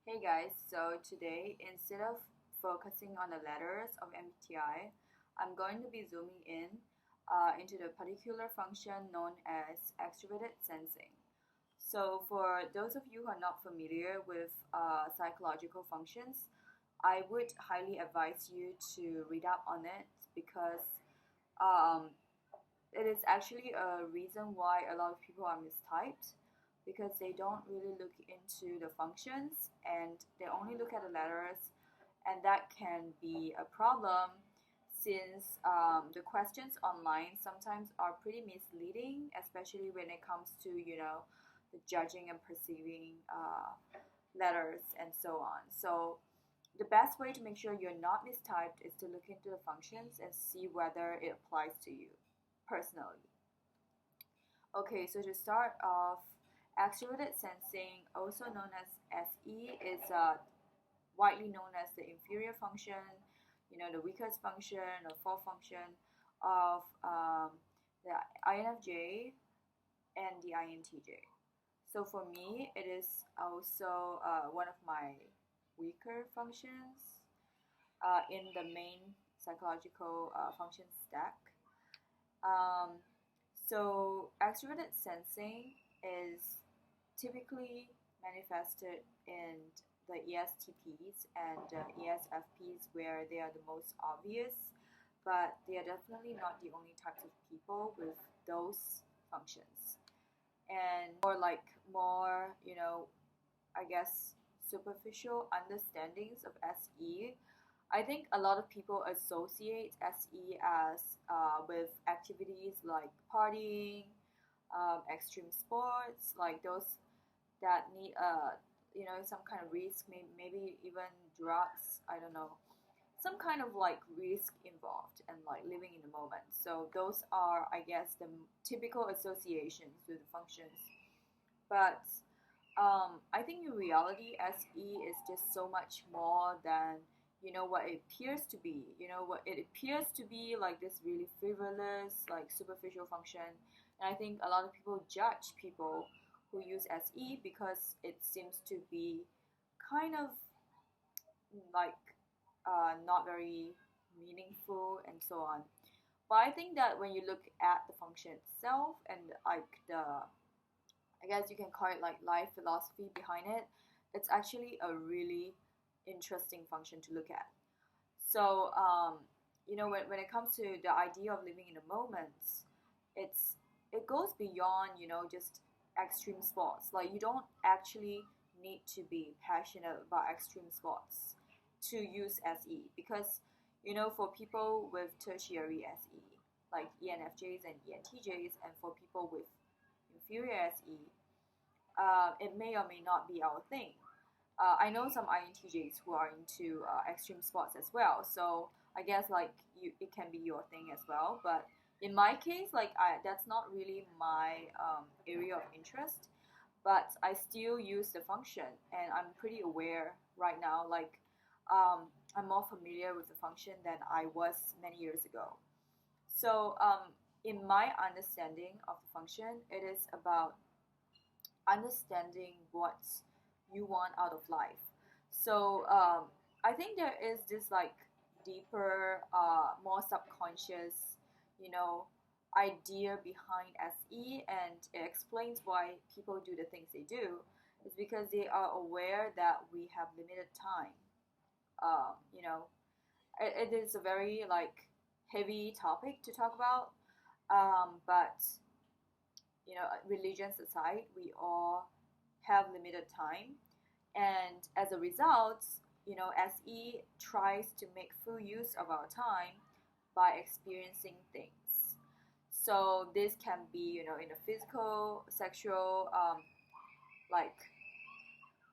Hey guys, so today instead of focusing on the letters of MBTI, I'm going to be zooming in into the particular function known as extroverted sensing. So, for those of you who are not familiar with psychological functions, I would highly advise you to read up on it because um, it is actually a reason why a lot of people are mistyped because they don't really look into the functions and they only look at the letters, and that can be a problem since the questions online sometimes are pretty misleading, especially when it comes to the judging and perceiving letters and so on. So the best way to make sure you're not mistyped is to look into the functions and see whether it applies to you personally. Okay, so to start off, extroverted sensing, also known as SE, is widely known as the inferior function, the weakest function or fourth function of the INFJ and the INTJ. So for me, it is also one of my weaker functions in the main psychological function stack. Um, so extroverted sensing is typically manifested in the ESTPs and ESFPs, where they are the most obvious, but they are definitely not the only types of people with those functions. And more, I guess, superficial understandings of SE. I think a lot of people associate SE as with activities like partying, extreme sports, like those that need some kind of risk, maybe even drugs. I don't know, some kind of like risk involved and like living in the moment. So those are, I guess, the typical associations with the functions. But I think in reality, SE is just so much more than what it appears to be. What it appears to be like this really frivolous, like superficial function. And I think a lot of people judge people who use SE because it seems to be kind of like not very meaningful and so on. But I think that when you look at the function itself and like I guess you can call it like life philosophy behind it, it's actually a really interesting function to look at. So, when it comes to the idea of living in the moment, it goes beyond, just extreme sports. Like you don't actually need to be passionate about extreme sports to use SE because, for people with tertiary SE, like ENFJs and ENTJs, and for people with inferior SE, it may or may not be our thing. I know some INTJs who are into extreme sports as well, so I guess like it can be your thing as well. But in my case, like that's not really my area of interest. But I still use the function, and I'm pretty aware right now. Like I'm more familiar with the function than I was many years ago. So in my understanding of the function, it is about understanding what you want out of life. So I think there is this like deeper, more subconscious, you know, idea behind SE, and it explains why people do the things they do. It's because they are aware that we have limited time. Um, you know, it is a very like heavy topic to talk about, but religions aside, we all have limited time, and as a result, SE tries to make full use of our time by experiencing things. So this can be, in the physical, sexual, like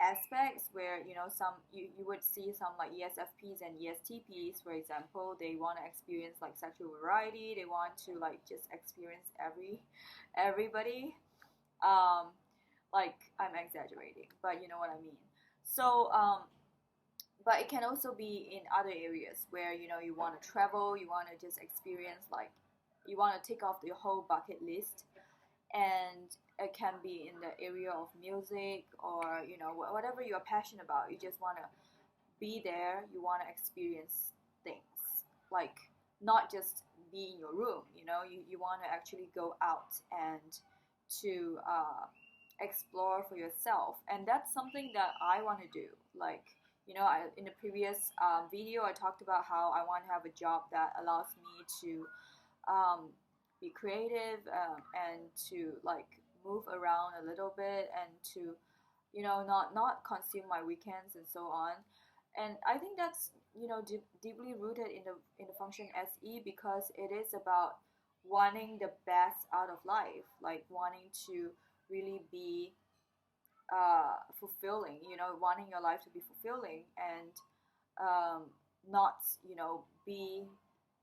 aspects where you would see some like ESFPs and ESTPs, for example. They want to experience like sexual variety. They want to like just experience everybody. Um, like I'm exaggerating, but you know what I mean. So, but it can also be in other areas where you want to travel, you want to just experience like you want to tick off the whole bucket list, and it can be in the area of music, or whatever you're passionate about. You just want to be there, you want to experience things, like not just be in your room. You want to actually go out and to explore for yourself. And that's something that I want to do. Like, in the previous video, I talked about how I want to have a job that allows me to be creative, and to like move around a little bit, and to not consume my weekends and so on. And I think that's deeply rooted in the function SE, because it is about wanting the best out of life, like wanting to really be fulfilling, wanting your life to be fulfilling, and not be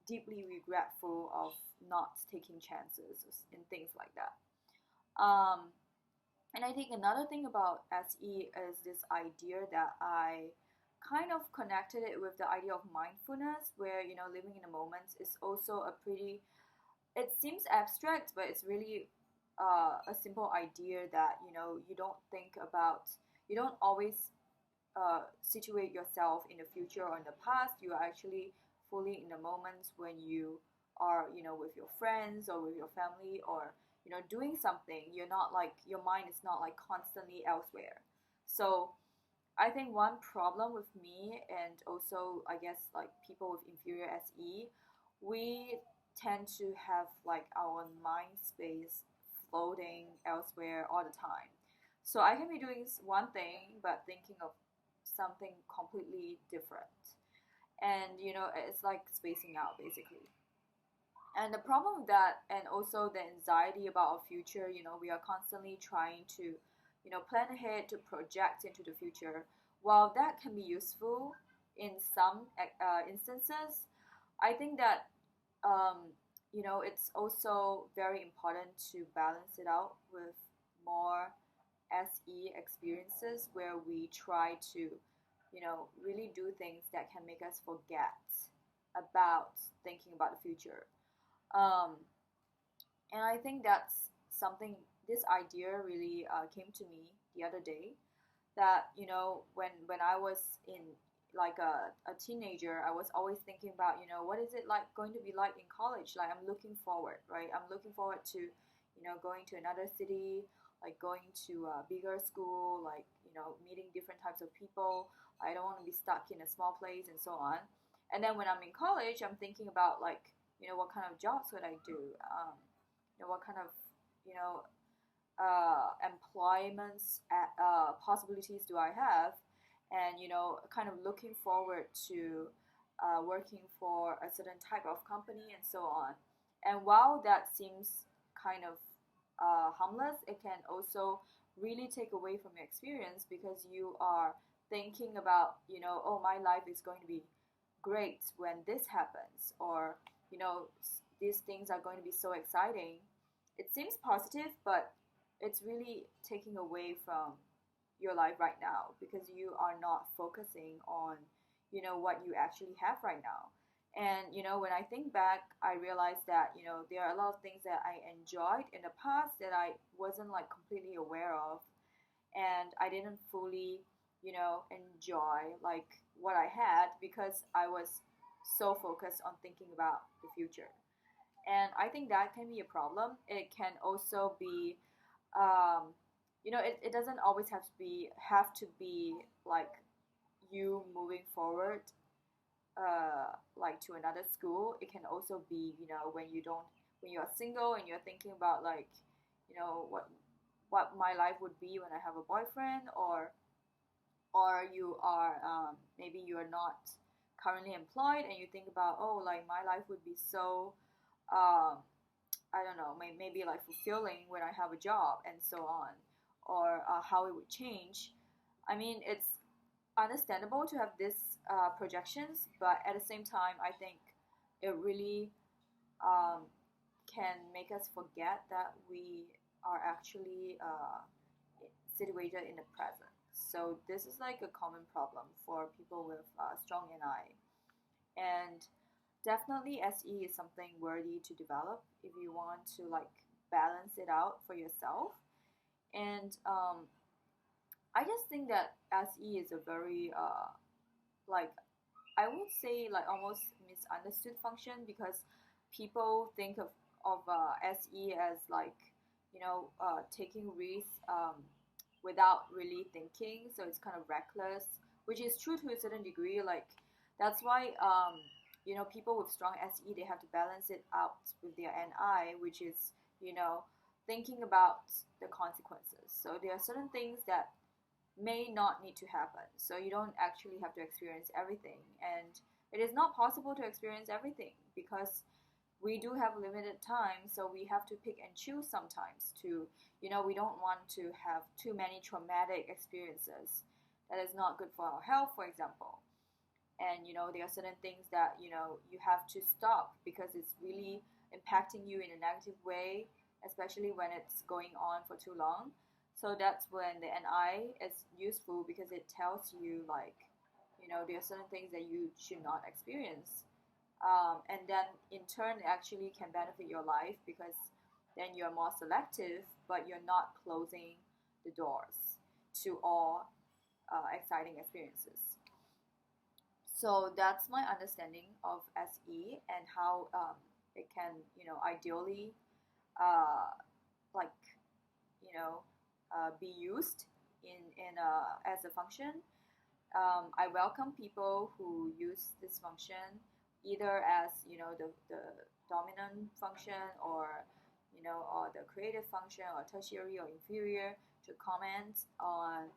deeply regretful of not taking chances and things like that. And I think another thing about SE is this idea that I kind of connected it with the idea of mindfulness, where living in the moment is also a pretty, it seems abstract, but it's really a simple idea that you don't always situate yourself in the future or in the past. You are actually fully in the moment when you are with your friends or with your family, or doing something. You're not like, your mind is not like constantly elsewhere. So I think one problem with me, and also I guess like people with inferior SE, we tend to have like our mind space floating elsewhere all the time. So I can be doing one thing but thinking of something completely different. And it's like spacing out basically. And the problem with that, and also the anxiety about our future, we are constantly trying to plan ahead, to project into the future. While that can be useful in some instances, I think that it's also very important to balance it out with more SE experiences, where we try to really do things that can make us forget about thinking about the future. And I think that's something, this idea really came to me the other day, that when I was in like a teenager, I was always thinking about what is it like going to be like in college. Like, I'm looking forward, right? I'm looking forward to going to another city, like going to a bigger school, like meeting different types of people. I don't want to be stuck in a small place and so on. And then when I'm in college, I'm thinking about like what kind of jobs would I do, what kind of employments possibilities do I have, and kind of looking forward to working for a certain type of company and so on. And while that seems kind of harmless, it can also really take away from your experience, because you are thinking about oh, my life is going to be great when this happens, or these things are going to be so exciting. It seems positive, but it's really taking away from your life right now, because you are not focusing on what you actually have right now. And when I think back, I realized that there are a lot of things that I enjoyed in the past that I wasn't like completely aware of, and I didn't fully enjoy like what I had, because I was so focused on thinking about the future. And I think that can be a problem. It can also be it doesn't always have to be like you moving forward like to another school. It can also be when you are single and you're thinking about like what my life would be when I have a boyfriend, or you are maybe you are not currently employed, and you think about, oh, like my life would be so I don't know, maybe like fulfilling when I have a job and so on, or how it would change. I mean, it's understandable to have these projections, but at the same time, I think it really can make us forget that we are actually situated in the present. So this is like a common problem for people with strong NI. And definitely SE is something worthy to develop if you want to like balance it out for yourself. And I just think that SE is a very like I would say like almost misunderstood function, because people think of SE as like taking risks without really thinking, so it's kind of reckless, which is true to a certain degree. Like that's why people with strong SE, they have to balance it out with their NI, which is thinking about the consequences. So there are certain things that may not need to happen. So you don't actually have to experience everything. And it is not possible to experience everything because we do have limited time. So we have to pick and choose sometimes to, we don't want to have too many traumatic experiences. That is not good for our health, for example. And, there are certain things that, you have to stop because it's really impacting you in a negative way, especially when it's going on for too long. So that's when the NI is useful, because it tells you like, there are certain things that you should not experience. And then in turn, it actually can benefit your life, because then you're more selective, but you're not closing the doors to all exciting experiences. So that's my understanding of SE and how it can, ideally, uh, like, be used as a function. I welcome people who use this function either as the dominant function, or the creative function, or tertiary or inferior, to comment on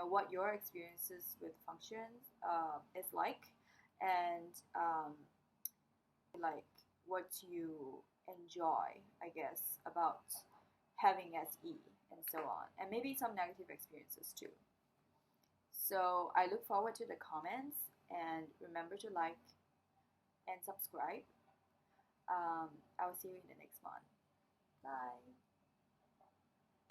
what your experiences with functions is like, and like what you enjoy, I guess, about having SE and so on, and maybe some negative experiences too. So I look forward to the comments, and remember to like and subscribe. I will see you in the next one. Bye.